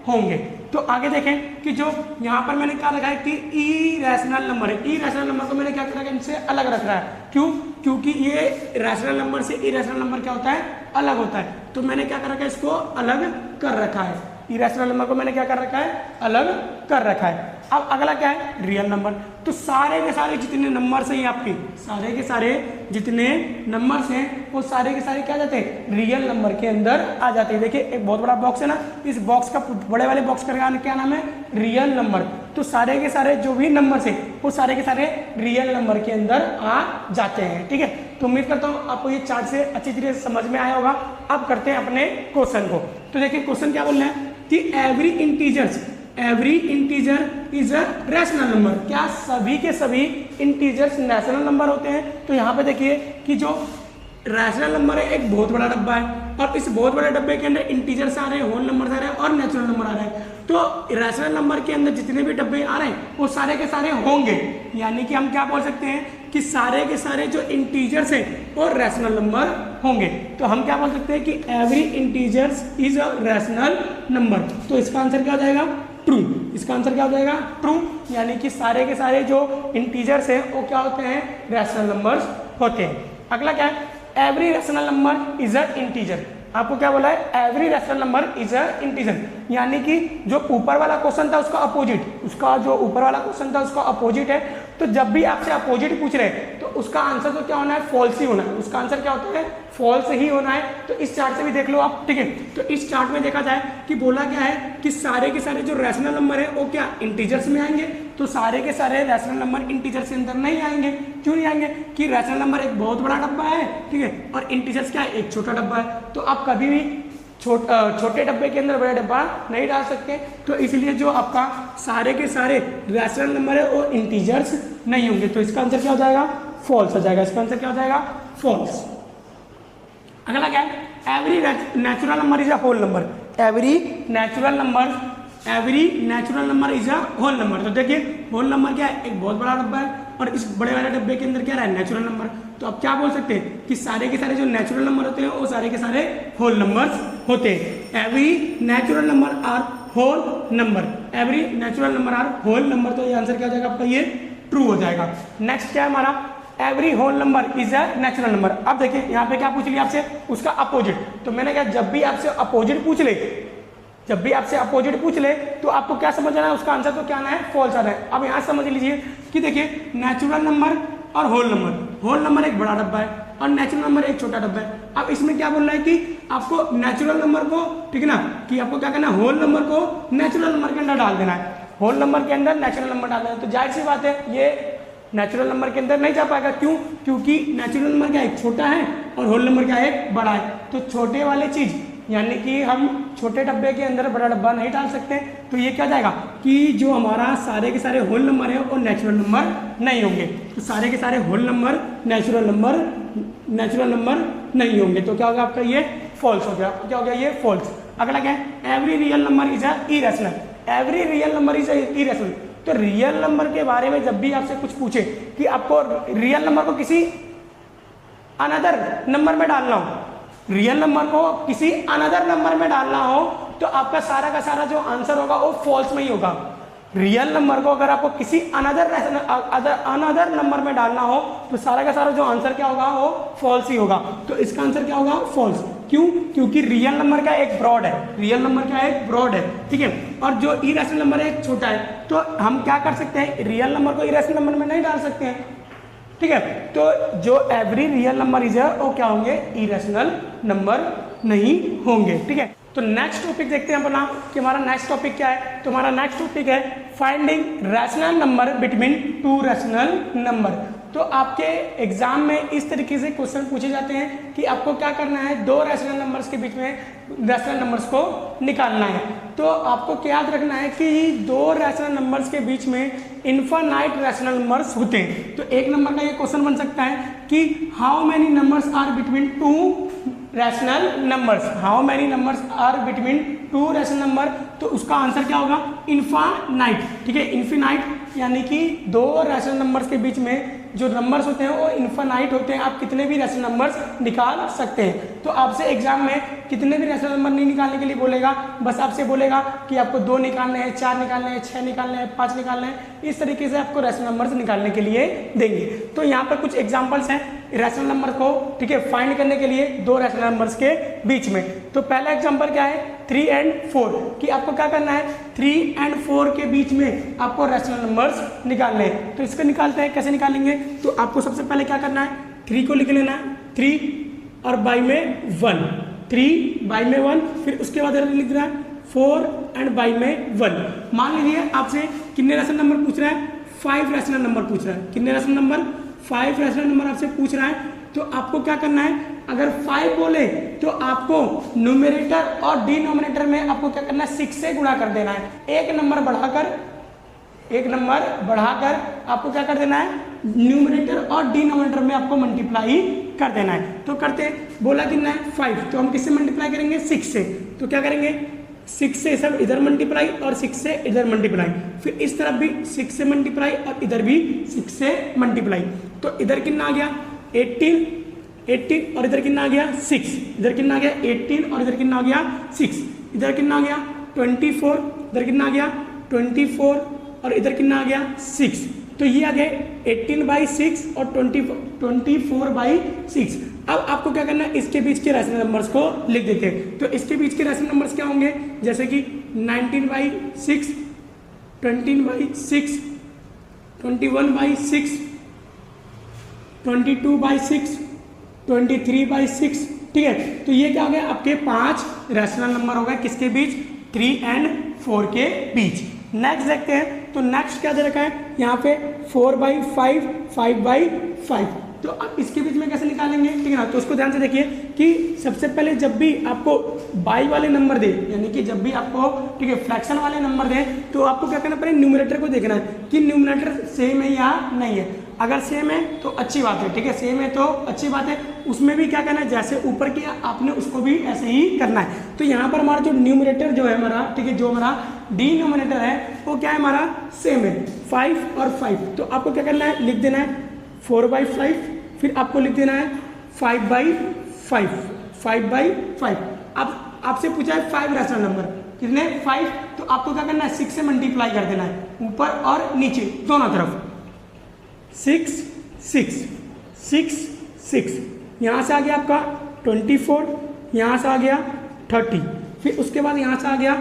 होंगे। तो आगे देखें कि जो यहाँ पर मैंने क्या रखा है कि इरेशनल नंबर है। इरेशनल नंबर को मैंने क्या रखा है, इनसे अलग रख रहा है। क्यों? क्योंकि ये रैशनल नंबर से इरेशनल नंबर क्या होता है, अलग होता है। तो मैंने क्या कर रखा है, इसको अलग कर रखा है। इरेशनल नंबर को मैंने क्या कर रखा है, अलग कर रखा है। अब अगला क्या है, रियल नंबर। तो सारे के सारे जितने नंबर्स हैं आपके, सारे के सारे जितने नंबर्स हैं वो सारे के सारे क्या जाते हैं, रियल नंबर के अंदर आ जाते हैं। देखिए एक बहुत बड़ा बॉक्स है ना, इस बॉक्स का बड़े वाले बॉक्स का क्या नाम है, रियल नंबर। तो सारे के सारे जो भी नंबर्स हैं वो सारे के सारे रियल नंबर के अंदर आ जाते हैं। ठीक है, तो उम्मीद करता हूँ आपको ये चार्ट से अच्छी तरीके से समझ में आया होगा। अब करते हैं अपने क्वेश्चन को। तो देखिए क्वेश्चन क्या बोल रहे हैं कि every integer is a rational number. क्या सभी के सभी इंटीजर्स रैशनल नंबर होते हैं? तो यहाँ पे देखिए कि जो रैशनल नंबर है एक बहुत बड़ा डब्बा है और इस बहुत बड़े डब्बे के अंदर इंटीजर्स आ रहे हैं, होल नंबर आ रहे हैं और नेचुरल नंबर आ रहे हैं। तो रैशनल नंबर के अंदर जितने भी डब्बे आ रहे हैं वो सारे के सारे होंगे। यानी कि हम क्या बोल सकते हैं कि सारे के सारे जो इंटीजर्स हैं वो रैशनल नंबर होंगे। तो हम क्या बोल सकते हैं कि every integers is a rational number. तो इसका आंसर क्या हो जाएगा, ट्रू। इसका आंसर क्या हो जाएगा, ट्रू। यानी कि सारे के सारे जो इंटीजर्स हैं वो क्या होते हैं, रैशनल नंबर्स होते हैं। अगला क्या है, every rational number is a integer. आपको क्या बोला है, every rational number is a integer. यानी कि जो ऊपर वाला क्वेश्चन था उसका अपोजिट, उसका जो ऊपर वाला क्वेश्चन था उसका अपोजिट है। तो जब भी आपसे अपोजिट पूछ रहे हैं तो उसका आंसर तो क्या होना है, फॉल्स ही होना है। उसका आंसर क्या होता है, फॉल्स ही होना है। तो इस चार्ट से भी देख लो आप, ठीक है। तो इस चार्ट में देखा जाए कि बोला क्या है कि सारे के सारे जो रैशनल नंबर है वो क्या इंटीजर्स में आएंगे। तो सारे के सारे रैशनल नंबर इंटीजर्स के अंदर नहीं आएंगे। क्यों नहीं आएंगे कि रैशनल नंबर एक बहुत बड़ा डब्बा है, ठीक है, और इंटीजर्स क्या है, एक छोटा डब्बा है। तो आप कभी भी छोटे डब्बे के अंदर बड़ा डब्बा नहीं डाल सकते। तो इसलिए जो आपका सारे के सारे रैशनल नंबर है वो इंटीजर्स नहीं होंगे। तो इसका आंसर क्या हो जाएगा, फॉल्स हो जाएगा। इसका आंसर क्या हो जाएगा, फॉल्स। अगला क्या है, every natural number is a whole number. Every natural number is a whole number. तो देखिए होल नंबर क्या है, एक बहुत बड़ा डब्बा है और इस बड़े वाले डब्बे के अंदर क्या है, नेचुरल नंबर। तो आप क्या बोल सकते हैं कि सारे के सारे जो नेचुरल नंबर होते हैं वो सारे के सारे होल नंबर्स होते हैं। Every natural number are whole number. Every natural number are whole number. तो ये आंसर क्या हो जाएगा आपका, ये ट्रू हो जाएगा। नेक्स्ट क्या है हमारा, every whole number is a natural number. अब देखिए यहाँ पे क्या पूछ लिया आपसे, उसका अपोजिट। तो मैंने कहा जब भी आपसे अपोजिट पूछ ले तो आपको क्या समझ आना है, उसका आंसर तो क्या आना है, फॉल्स आना है। अब यहाँ समझ लीजिए कि देखिए नेचुरल नंबर और होल नंबर एक बड़ा डब्बा है और नेचुरल नंबर एक छोटा डब्बा है। अब इसमें क्या बोल रहा है कि आपको नेचुरल नंबर को, ठीक है ना, कि आपको क्या करना है, होल नंबर को नेचुरल नंबर के अंदर डाल देना है। होल नंबर के अंदर नेचुरल नंबर डाल देना है। तो जाहिर सी बात है ये नेचुरल नंबर के अंदर नहीं जा पाएगा। क्यों, क्योंकि नेचुरल नंबर क्या एक छोटा है और होल नंबर क्या एक बड़ा है। तो छोटे वाले चीज यानी कि हम छोटे डब्बे के अंदर बड़ा डब्बा नहीं डाल सकते। तो ये क्या जाएगा कि जो हमारा सारे के सारे होल नंबर है वो नेचुरल नंबर नहीं होंगे। तो सारे के सारे होल नंबर नेचुरल नंबर नहीं होंगे। तो क्या होगा आपका, ये फॉल्स हो गया। क्या हो गया, ये फॉल्स। अगला क्या है, every real number is a irrational. Every real number is a irrational. तो रियल नंबर के बारे में जब भी आपसे कुछ पूछे कि आपको रियल नंबर को किसी अनदर नंबर में डालना हो, रियल नंबर को किसी अनदर नंबर में डालना हो, तो आपका सारा का सारा जो आंसर होगा वो फॉल्स में ही होगा। रियल नंबर को अगर आपको किसी अनदर नंबर में डालना हो तो सारा का सारा जो आंसर क्या होगा, वो फॉल्स ही होगा। तो इसका आंसर क्या होगा, फॉल्स। क्यों, क्योंकि रियल नंबर का एक ब्रॉड है, ठीक है, और जो इरेशनल नंबर है एक छोटा है। तो हम क्या कर सकते हैं, रियल नंबर को इरेशनल नंबर में नहीं डाल सकते हैं, ठीक है। तो जो एवरी रियल नंबर इज है वो क्या होंगे, इरेशनल नंबर नहीं होंगे, ठीक है। तो नेक्स्ट टॉपिक देखते हैं अपना कि हमारा नेक्स्ट टॉपिक क्या है। तो हमारा नेक्स्ट टॉपिक है finding rational number between two rational number. तो आपके एग्जाम में इस तरीके से क्वेश्चन पूछे जाते हैं कि आपको क्या करना है, दो रैशनल नंबर्स के बीच में रैशनल नंबर्स को निकालना है। तो आपको क्या याद रखना है कि दो रैशनल नंबर्स के बीच में इनफाइनाइट रैशनल नंबर्स होते हैं। तो एक नंबर का ये क्वेश्चन बन सकता है कि how many numbers are between two rational numbers, how many numbers are between two rational number. तो उसका आंसर क्या होगा, इनफाइनाइट, ठीक है। इनफिनाइट यानी कि दो रैशनल नंबर्स के बीच में जो नंबर्स होते हैं वो इनफाइनाइट होते हैं। आप कितने भी रैशनल नंबर्स निकाल सकते हैं। तो आपसे एग्जाम में कितने भी रैशनल नंबर नहीं निकालने के लिए बोलेगा, बस आपसे बोलेगा कि आपको 2 निकालने हैं, 4 निकालने हैं, 6 निकालने हैं, 5 निकालने हैं। इस तरीके से आपको रैशनल नंबर्स निकालने के लिए देंगे। तो यहाँ पर कुछ एग्जाम्पल्स हैं रैशनल नंबर को, ठीक है, फाइंड करने के लिए दो रैशनल नंबर्स के बीच में। तो पहला एग्जाम्पल क्या है, 3 और 4 कि आपको क्या करना है, 3 और 4 के बीच में आपको रैशनल नंबर्स निकालने हैं। तो इसको निकालते हैं, कैसे निकालेंगे। तो आपको सबसे पहले क्या करना है, 3 को लिख लेना है, 3 और बाई में 1, 3 बाई में 1, फिर उसके बाद लिख देना है 4 एंड बाई में 1। मान लीजिए आपसे कितने रैशनल नंबर पूछ रहा है, 5 रैशनल नंबर पूछ रहा है। कितने रैशनल नंबर, 5 रैशनल नंबर आपसे पूछ रहा है। तो आपको क्या करना है, अगर 5 बोले तो आपको न्यूमरेटर और डिनोमिनेटर में आपको क्या करना है, 6 से गुणा कर देना है। एक नंबर बढ़ाकर आपको क्या कर देना है, न्यूमरेटर और डिनोमिनेटर में आपको मल्टीप्लाई कर देना है। तो करते हैं, बोला कितना है 5, तो हम किससे मल्टीप्लाई करेंगे, 6 से। तो क्या करेंगे, 6 से सब इधर मल्टीप्लाई और 6 से इधर मल्टीप्लाई, फिर इस तरफ भी 6 से मल्टीप्लाई और इधर भी 6 से मल्टीप्लाई। तो इधर कितना आ गया 18 और इधर कितना आ गया 6, इधर कितना आ गया 18 और इधर कितना आ गया 6, इधर कितना आ गया 24, इधर कितना आ गया 24 और इधर कितना आ गया 6। तो ये आ गया 18/6 और 24/6। अब आपको क्या करना है, इसके बीच के रैशनल नंबर्स को लिख देते हैं। तो इसके बीच के रैशनल नंबर्स क्या होंगे, जैसे कि 19/6, 20/6, 21/6, 22/6, 23/6, ठीक है। तो ये क्या हो गया, आपके 5 रैशनल नंबर हो गए किसके बीच, 3 और 4 के बीच। नेक्स्ट देखते हैं, तो नेक्स्ट क्या दे रखा है यहाँ पे 4/5, 5/5। तो अब इसके बीच में कैसे निकालेंगे, ठीक है ना। तो उसको ध्यान से देखिए कि सबसे पहले जब भी आपको बाई वाले नंबर दे, यानी कि जब भी आपको, ठीक है, फ्रैक्शन वाले नंबर दे, तो आपको क्या करना पड़ेगा, न्यूमरेटर को देखना है कि न्यूमरेटर सेम है या नहीं है। अगर सेम है तो अच्छी बात है, ठीक है, सेम है तो अच्छी बात है। उसमें भी क्या करना है, जैसे ऊपर किया आपने उसको भी ऐसे ही करना है। तो यहाँ पर हमारा जो न्यूमरेटर जो है हमारा, ठीक है, जो हमारा डिनोमिनेटर है वो क्या है, हमारा सेम है, 5 और 5। तो आपको क्या करना है, लिख देना है 4/5, फिर आपको लिख देना है 5/5, 5/5। अब आपसे पूछा है 5 रैशनल नंबर, कितने, 5। तो आपको क्या करना है, 6 से मल्टीप्लाई कर देना है, ऊपर और नीचे दोनों तरफ। 6, 6, 6, 6, यहाँ से आ गया आपका 24, यहाँ से आ गया 30, फिर उसके बाद यहाँ से आ गया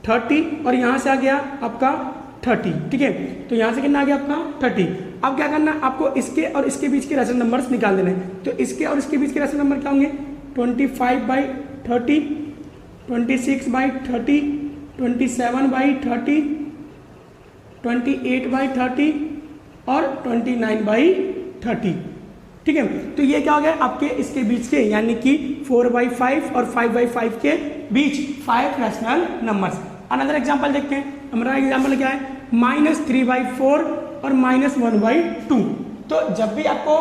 30 और यहाँ से आ गया आपका 30, ठीक है। तो यहाँ से कितना आ गया आपका 30। अब क्या करना है, आपको इसके और इसके बीच के रैशनल नंबर्स निकाल देने हैं। तो इसके और इसके बीच के रैशनल नंबर क्या होंगे, 25/30, 26/30, 27/30, 28/30 और 29/30, ठीक है। तो ये क्या हो गया आपके इसके बीच के, यानी कि 4/5 और 5/5 के बीच 5 रैशनल नंबर्स। अनदर एग्जांपल देखते हैं, हमारा एग्जांपल क्या है, -3/4 और -1/2। तो जब भी आपको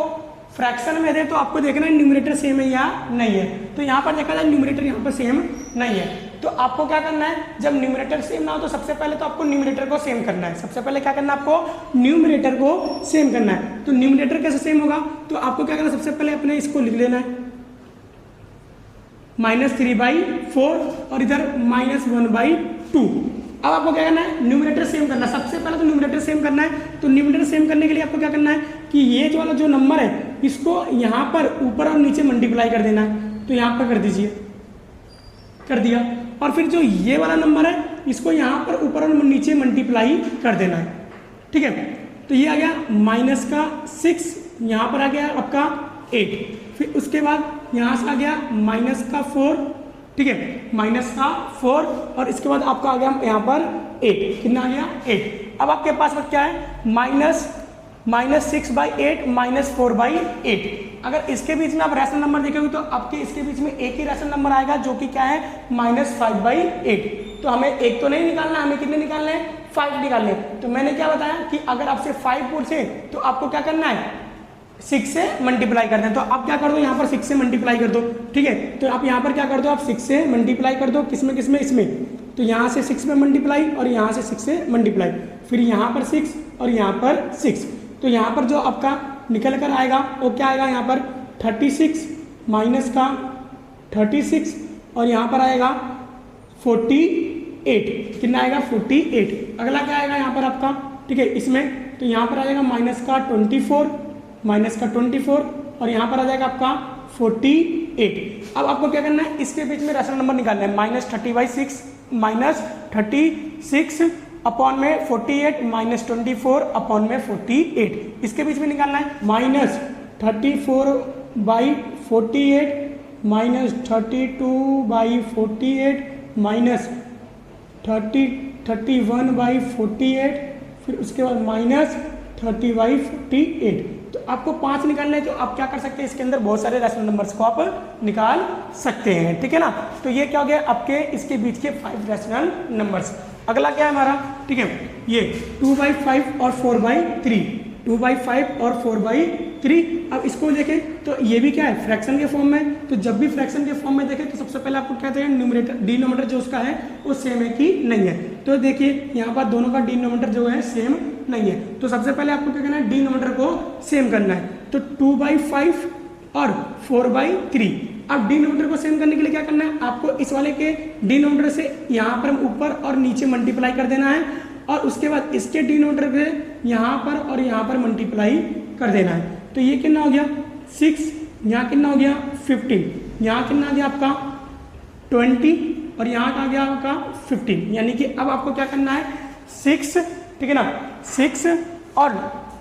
फ्रैक्शन में दे तो आपको देखना है न्यूमरेटर सेम है या नहीं है। तो यहाँ पर देखा जाए न्यूमरेटर यहाँ पर सेम नहीं है। तो आपको क्या करना है, जब न्यूमरेटर सेम ना हो तो सबसे पहले तो आपको न्यूमरेटर को सेम करना है। सबसे पहले क्या करना है, आपको न्यूमरेटर को सेम करना है। तो न्यूमरेटर कैसे सेम होगा, तो आपको क्या करना है, सबसे पहले अपने इसको लिख लेना है -3/4 और इधर -1/2। अब आपको क्या करना है, न्यूमरेटर सेम करना है। सबसे पहले तो न्यूमरेटर सेम करना है। तो न्यूमरेटर सेम करने के लिए आपको क्या करना है कि ये जो वाला जो नंबर है इसको यहाँ पर ऊपर और नीचे मल्टीप्लाई कर देना है। तो यहाँ पर कर दीजिए, कर दिया। और फिर जो ये वाला नंबर है इसको यहाँ पर ऊपर और नीचे मल्टीप्लाई कर देना है, ठीक है। तो ये आ गया -6, यहाँ पर आ गया आपका 8, फिर उसके बाद यहाँ से आ गया -4, ठीक है, -4 और इसके बाद आपका आ गया यहाँ पर 8, कितना आ गया 8। अब आपके पास क्या है, -6/8, -4/8। अगर इसके बीच में आप रैशनल नंबर देखेंगे तो आपके इसके बीच में एक ही रैशनल नंबर आएगा जो कि क्या है, -5/8। तो हमें एक तो नहीं निकालना, हमें कितने निकालने हैं, 5 निकालने। तो मैंने क्या बताया कि अगर आपसे 5 पूछे तो आपको क्या करना है, 6 से मल्टीप्लाई कर दें। तो आप क्या कर दो, यहाँ पर 6 से मल्टीप्लाई कर दो, ठीक है। तो आप यहाँ पर क्या कर दो, आप 6 से मल्टीप्लाई कर दो, किसमें किसमें, इसमें। तो यहाँ से 6 में मल्टीप्लाई और यहाँ से 6 से मल्टीप्लाई, फिर यहाँ पर 6 और यहाँ पर 6। तो यहाँ पर जो आपका निकल कर आएगा वो क्या आएगा, यहाँ पर 36 माइनस का 36 और यहाँ पर आएगा 48, कितना आएगा 48। अगला क्या आएगा यहाँ पर आपका, ठीक है, इसमें। तो यहाँ पर आ जाएगा -24 और यहाँ पर आ जाएगा आपका 48। अब आपको क्या करना है, इसके बीच में रैशनल नंबर निकालना है, -30/6 -36 अपॉन में 48 -24 अपॉन में 48। इसके बीच में निकालना है -34/48 -32/48 -31/48, फिर उसके बाद -30/48। तो आपको 5 निकालना है। तो आप क्या कर सकते हैं, इसके अंदर बहुत सारे रैशनल नंबर्स को आप निकाल सकते हैं, ठीक है ना। तो ये क्या हो गया आपके इसके बीच के 5 रैशनल नंबर्स। अगला क्या है हमारा, ठीक है, ये 2/5 और 4/3, 2/5 और 4/3। अब इसको देखें तो ये भी क्या है, फ्रैक्शन के फॉर्म में। तो जब भी फ्रैक्शन के फॉर्म में देखें तो सबसे पहले आपको क्या चाहिए, न्यूमरेटर डिनोमिनेटर जो उसका है वो सेम है कि नहीं है। तो देखिए यहाँ पर दोनों का डिनोमिनेटर जो है सेम नहीं है। तो सबसे पहले आपको क्या करना है, डिनोमिनेटर को सेम करना है। तो 2/5 और 4/3। अब डिनोमिनेटर को सेम करने के लिए क्या करना है, आपको इस वाले के डिनोमिनेटर से यहाँ पर ऊपर और नीचे मल्टीप्लाई कर देना है और उसके बाद इसके डिनोमिनेटर से यहाँ पर और यहाँ पर मल्टीप्लाई कर देना है। तो ये कितना हो गया 6, यहाँ कितना हो गया 15, यहाँ कितना आ गया आपका 20 और यहाँ का आ गया आपका 15। यानी कि अब आपको क्या करना है 6, ठीक है ना, 6 और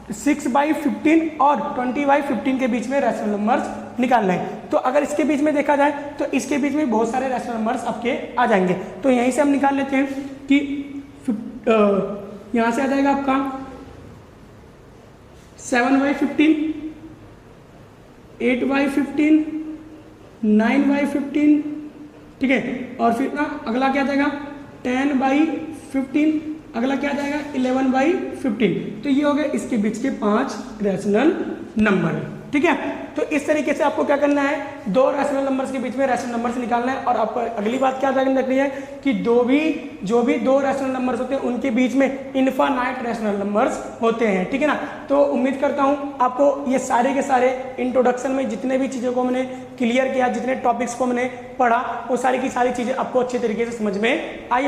6/15 और 20/15 के बीच में रैशनल नंबर्स निकालना है। तो अगर इसके बीच में देखा जाए तो इसके बीच में बहुत सारे रैशनल नंबर्स आपके आ जाएंगे। तो यहीं से हम निकाल लेते हैं कि यहाँ से आ जाएगा आपका 7/15, 8/15, 9/15, ठीक है। और फिर ना अगला क्या आ जाएगा 10/15, अगला क्या आ जाएगा 11/15। तो ये हो गए इसके बीच के 5 रैशनल नंबर, ठीक है। तो इस तरीके से आपको क्या करना है, 2 रैशनल नंबर्स के बीच में रैशनल नंबर्स निकालना है। और आपको अगली बात क्या ध्यान रखनी है कि जो भी 2 रैशनल नंबर्स होते हैं उनके बीच में इनफाइनाइट रैशनल नंबर्स होते हैं, ठीक है ना। तो उम्मीद करता हूं आपको ये सारे के सारे इंट्रोडक्शन में जितने भी चीज़ों को मैंने क्लियर किया, जितने टॉपिक्स को मैंने पढ़ा, वो सारी की सारी चीज़ें आपको अच्छे तरीके से समझ में आई।